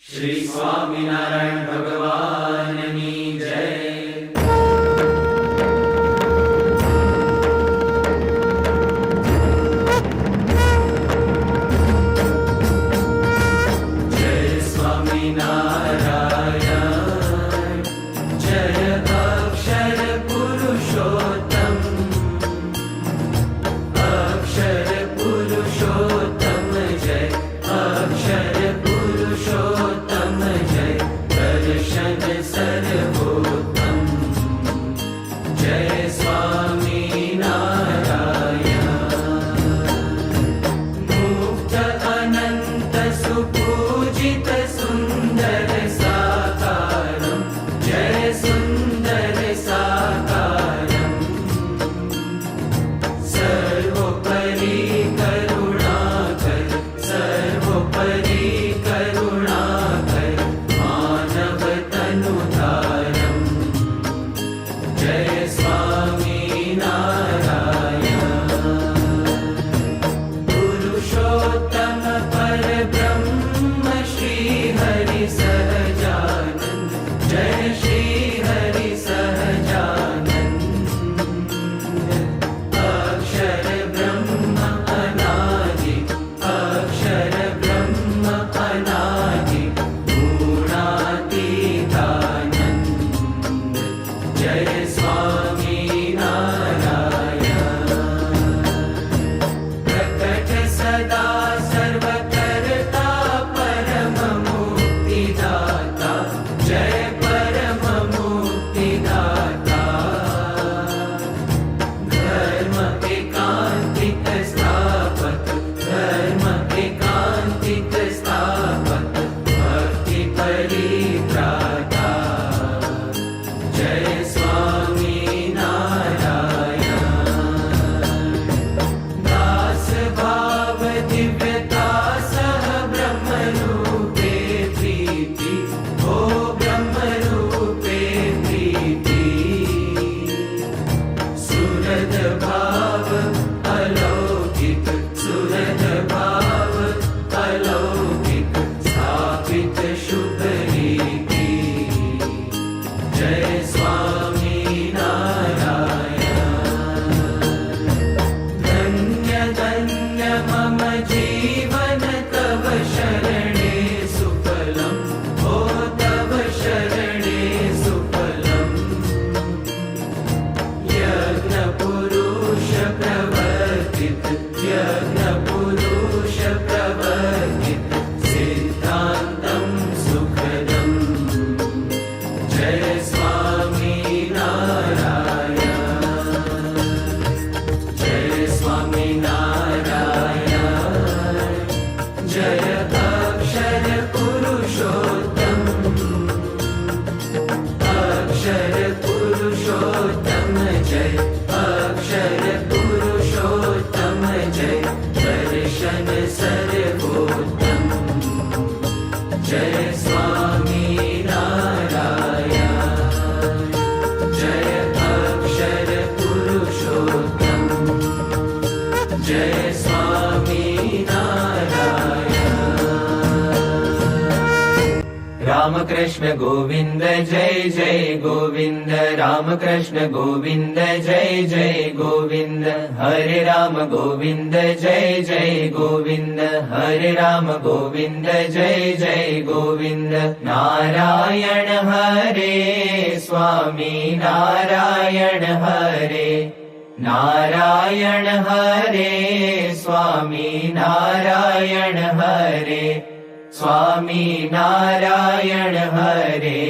श्री स्वामिनारायण भगवाननी जय। जय स्वामिनारायण, जय अक्षर पुरुषोत्तम, अक्षर पुरुषोत्तम जय, अक्षर पुरुषोत्तम जय, दर्शन सर्वोत्तम जय स्वामिनारायण। मुक्त अनंत सुपूजित सुंदर साकारं जय सुंदर साकारं, सर्वोपरि करुणाकर, सर्वोपरि करुणाकर, मानव तनुधारं जय स्वामिनारायण। पुरुषोत्तम परब्रह्म श्री हरि सहजानंद जय श्री हरि सहजानंद, अक्षर ब्रह्म अनादि, अक्षर ब्रह्म अनादि, गुणातीतानंद जय स्वामिनारायण। प्रकट सदा सर्वकर्ता परम मुक्तिदाता जय परम मुक्तिदाता, धर्म एकांतिक स्थापक, धर्म एकांतिक स्थापक, भक्ति परित्राता जय स्वामिनारायण। दास भाव दिव्यता सह ब्रह्म रूपे प्रीति, ओ ब्रह्म रूपे प्रीति, सुरद भाव अलौकिक, सुरद भाव अलौकिक, स्थापित शुभ रीति जय स्वामिनारायण। धन्य धन्य मम जीवन तव शरणे सुफलम्, ओ तव शरणे सुफलम्, यज्ञ पुरुष प्रवर्तित, यज्ञ पुरुष प्रवर्तित, सिद्धान्तं सुखदम् जय स्वामिनारायण। जय स्वामिनारायण, जय अक्षर पुरुषोत्तम, अक्षर पुरुषोत्तम जय, अक्षर पुरुषोत्तम जय, दर्शन सर्वोत्तम जय स्वामिनारायण। जय अक्षर पुरुषोत्तम, जय स्वामिनारायण। रामकृष्ण गोविंद जय जय गोविंद, रामकृष्ण गोविंद जय जय गोविंद, हरे राम गोविंद जय जय गोविंद, हरे राम गोविंद जय जय गोविंद, नारायण हरे स्वामी नारायण हरे, नारायण हरे स्वामी नारायण हरे, स्वामी नारायण हरे,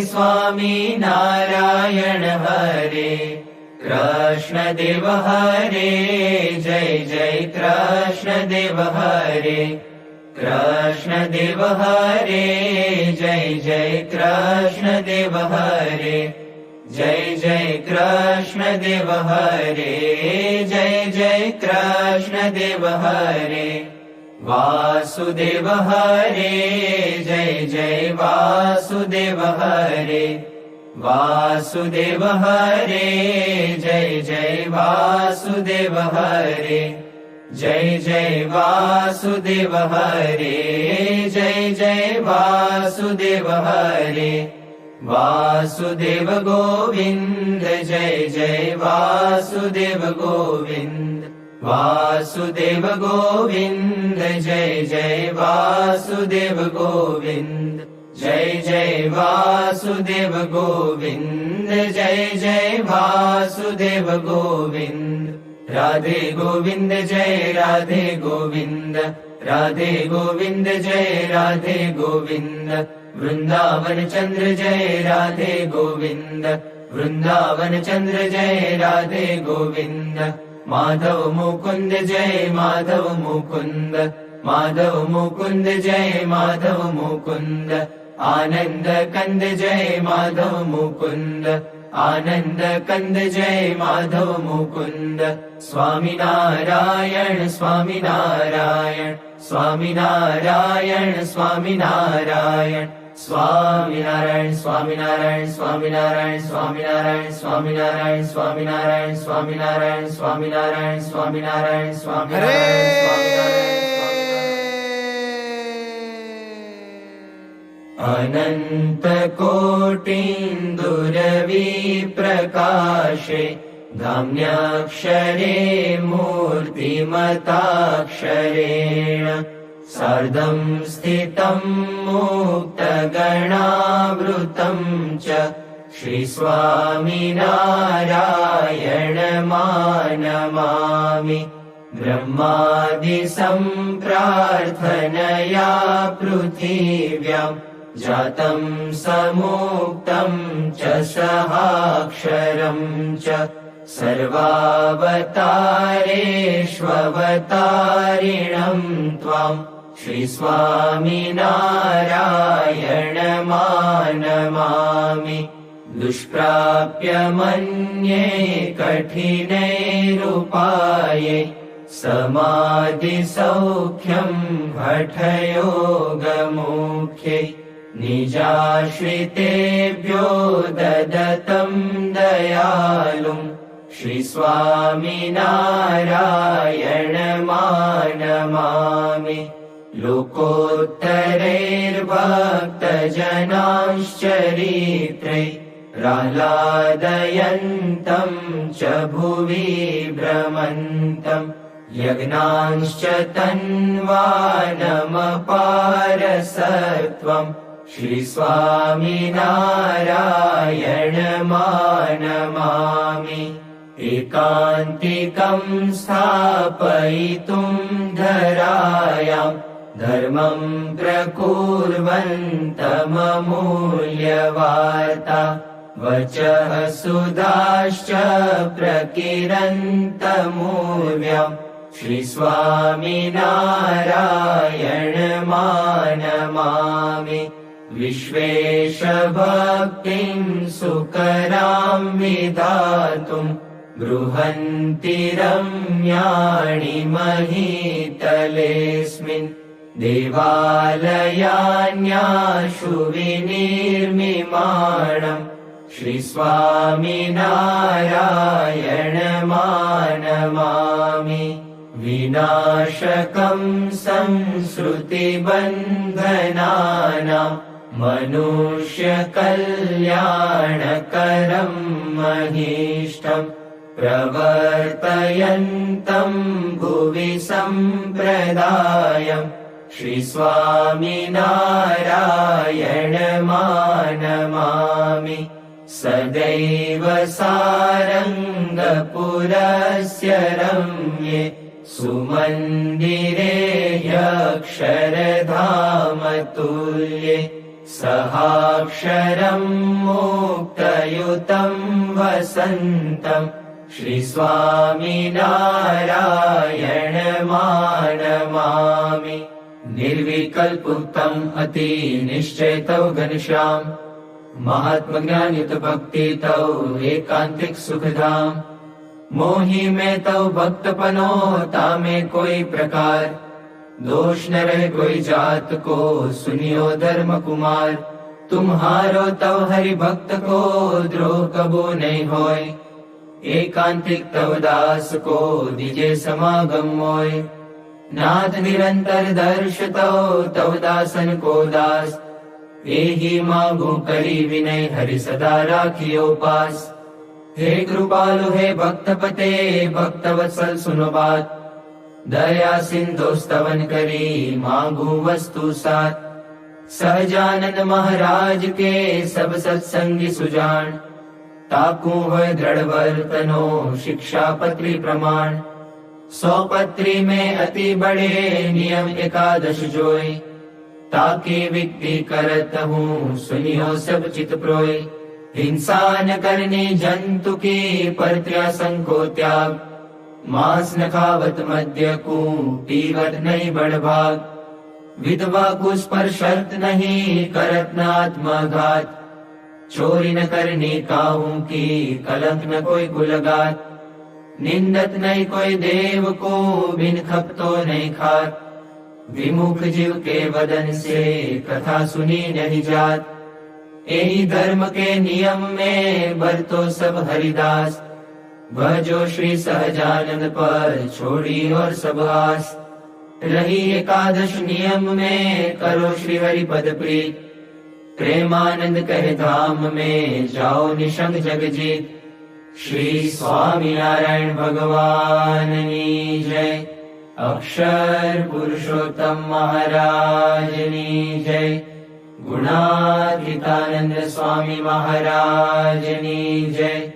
स्वामी नारायण हरे, कृष्ण देव हरे जय जय कृष्ण देव हरे, कृष्ण देव हरे जय जय कृष्ण देव हरे, जय जय कृष्ण देव हरे, जय जय कृष्ण देव हरे, वासुदेव हरे जय जय वासुदेव हरे, वासुदेव हरे जय जय वासुदेव हरे, जय जय वासुदेव हरे, जय जय वासुदेव हरे, वासुदेव गोविंद जय जय वासुदेव गोविंद, वासुदेव गोविंद जय जय वासुदेव गोविंद, जय जय वासुदेव गोविंद, जय जय वासुदेव गोविंद, राधे गोविंद जय राधे गोविंद, राधे गोविंद जय राधे गोविंद, वृंदावन चंद्र जय राधे गोविंद, वृंदावन चंद्र जय राधे गोविंद, माधव मुकुंद जय माधव मुकुंद, माधव मुकुंद जय माधव मुकुंद, आनंद कंद जय माधव मुकुंद, आनंद कंद जय माधव मुकुंद, स्वामी नारायण स्वामी नारायण, स्वामी नारायण स्वामी नारायण, स्वामी नारायण स्वामी नारायण, स्वामी नारायण स्वामी नारायण, स्वामी नारायण स्वामी नारायण, स्वामी नारायण स्वामी नारायण, स्वामी नारायण स्वामी नारायण, स्वामी नारायण। अनंत कोटिन्दुरवि प्रकाशे, धाम्याक्षरे मूर्तिमताक्षरेण, सार्धं स्थितं मुक्तगणावृतं च, श्रीस्वामिनारायणमानमामि, ब्रह्मादि सम्प्रार्थनया पृथिव्याम्, जातं समुक्तं च सहाक्षरं च, सर्वावतारेष्ववतारिणं त्वां, श्रीस्वामिनारायणमानमामि, दुष्प्राप्य मन्ये कठिनैरुपाये, समाधिसौख्यं हठयोगमुख्ये, निजाश्रितेभ्यो ददतं दयालुं, श्रीस्वामिनारायणमानमामि, लोकोत्तरैर्भक्तजनांश्चरित्रे, प्रह्लादयन्तं च भुवि भ्रमन्तं, यज्ञांश्च तन्वानमपारसत्वम्, श्रीस्वामिनारायणमानमामि, एकान्तिकं स्थापयितुं धरायां, धर्मं प्रकुर्वन्तममूल्यवार्ता, वचः सुधाश्च प्रकिरन्तमूर्व्याम्, श्रीस्वामिनारायणमानमामि, विश्वेशभक्तिं सुकरां विधातुं, बृहन्ति रम्याणि महीतलेऽस्मिन्, देवालयान्याशु विनिर्मिमाणम्, श्रीस्वामिनारायणमानमामि, विनाशकं संसृतिबन्धनानां, मनुष्यकल्याणकरं महीष्टम्, प्रवर्तयन्तं भुवि सम्प्रदायम्, श्रीस्वामिनारायणमानमामि, सदैव सारङ्गपुरस्य रम्ये, सुमन्दिरे ह्यक्षरधामतुल्ये, सहाक्षरं मुक्तयुतं वसन्तम्, श्रीस्वामिनारायणमानमामि, निर्विकल्पुक्तम् अतिनिश्चयतौ घनश्याम्, महात्मज्ञानयुत भक्तितौ एकांतिक सुखधाम, मोहि में तौ भक्तपनो तामे कोई प्रकार, दोष न रहे कोई जात को सुनियो धर्म कुमार, तुम्हारो तव हरि भक्त को द्रोह कबो नहीं होय, एकांतिक तव दास को दिजे समागम मोय। नाथ निरंतर दर्श तव दासन को दास। एही मांगू करी विनय हरि सदा राखियो पास। हे कृपालु हे भक्तपते भक्तवत्सल सुनो बात। दया सिंधु स्तवन करी मांगू वस्तु सात। सहजानंद महाराज के सब सत्संगी सुजान। ताकू होय दृढ़ वर्तनो शिक्षा पत्री प्रमाण। 100 पत्री में अति बड़े नियम एकादश जोय। ताकि विक्ति करत हूँ सुनियो सब चित प्रोय। हिंसा न करनी जंतु की परित्यासन को त्याग। मांस न खावत मद्य को पीवत नहीं बड़भाग। विधवा कुश पर शर्त नहीं करत न आत्मघात। चोरी न करनी काहू की कलंक न कोई कुलगात। निंदत नहीं कोई देव को बिन खपतो नहीं खात। विमुख जीव के वदन से कथा सुनी नहीं जात। यही धर्म के नियम में बरतो सब हरिदास। भजो श्री सहजानंद पर छोड़ी और सब आस। रही एकादश नियम में करो श्री हरि पद प्रीत। प्रेमानंद कहे धाम में जाओ निशंग जग जीत। श्री स्वामी नारायण भगवान की जय। अक्षर पुरुषोत्तम महाराज की जय। गुणातीतानंद स्वामी महाराज की जय।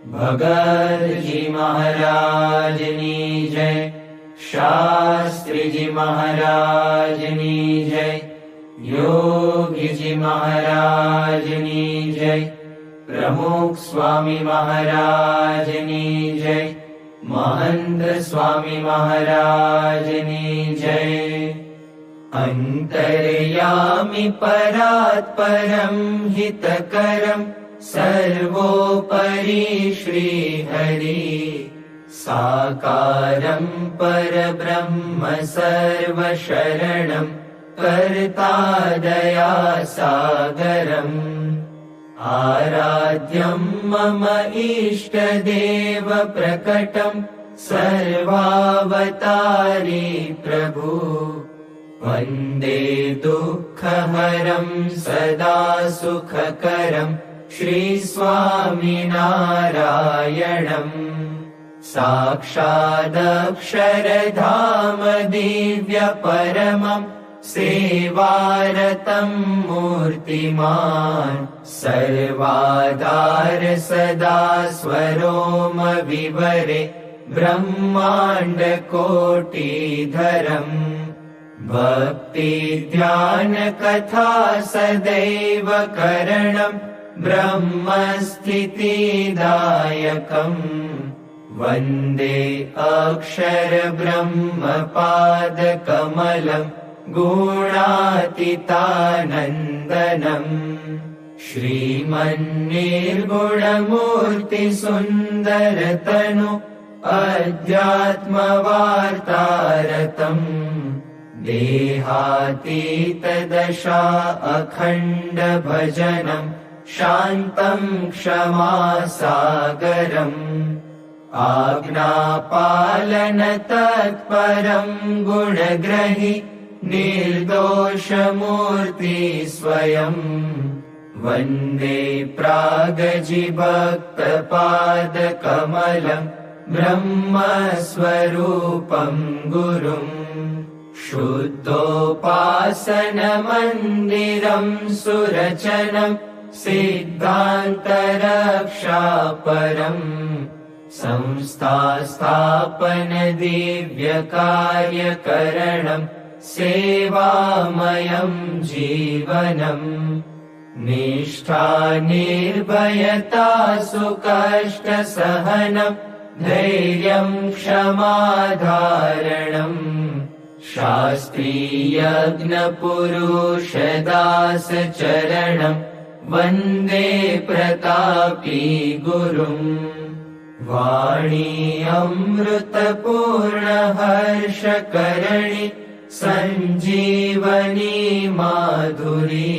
भगत जी महाराज की जय। शास्त्री जी महाराज की जय। योगी जी महाराज की जय। प्रमुख स्वामी महाराज की जय। महंत स्वामी महाराज की जय। अंतर्यामी परात् परम हितकरम सर्वोपरि श्री हरि। साकारं परब्रह्म सर्वशरणं कर्ता दया सागरम्। आराध्यं मम इष्टदेव प्रकटं सर्वावतारी प्रभु। वन्दे दुःखहरं सदा सुखकरं श्री स्वामी नारायणम्। साक्षादक्षरधाम दिव्य परमं सेवारतं मूर्तिमान्। सर्वाधार सदा स्वरोम विवरे ब्रह्मांड कोटिधरम्। भक्ति ध्यान कथा सदैव करणं ब्रह्मस्थितिदायकम्। वन्दे अक्षर ब्रह्मपाद कमलं गुणातीतानन्दनम्। श्रीमन्निर्गुणमूर्ति सुन्दरतनु अध्यात्मवार्तारतम्। देहातीत दशा अखण्ड भजनं शान्तं क्षमासागरम्। आज्ञापालन तत्परं गुणग्रहि निर्दोषमूर्ति स्वयं। वन्दे प्रागजिभक्तपादकमलं ब्रह्मस्वरूपं गुरुम्। शुद्धोपासनमन्दिरं सुरचनं सिद्धान्तरक्षापरम्। संस्थास्थापन दिव्यकार्यकरणं सेवामयं जीवनम्। निष्ठा निर्भयता सुकष्टसहनं धैर्यं क्षमाधारणम्। शास्त्रीयज्ञपुरुषदासचरणं वन्दे प्रतापी गुरुम्। वाणी अमृतपूर्ण हर्षकरणि सञ्जीवनी माधुरी।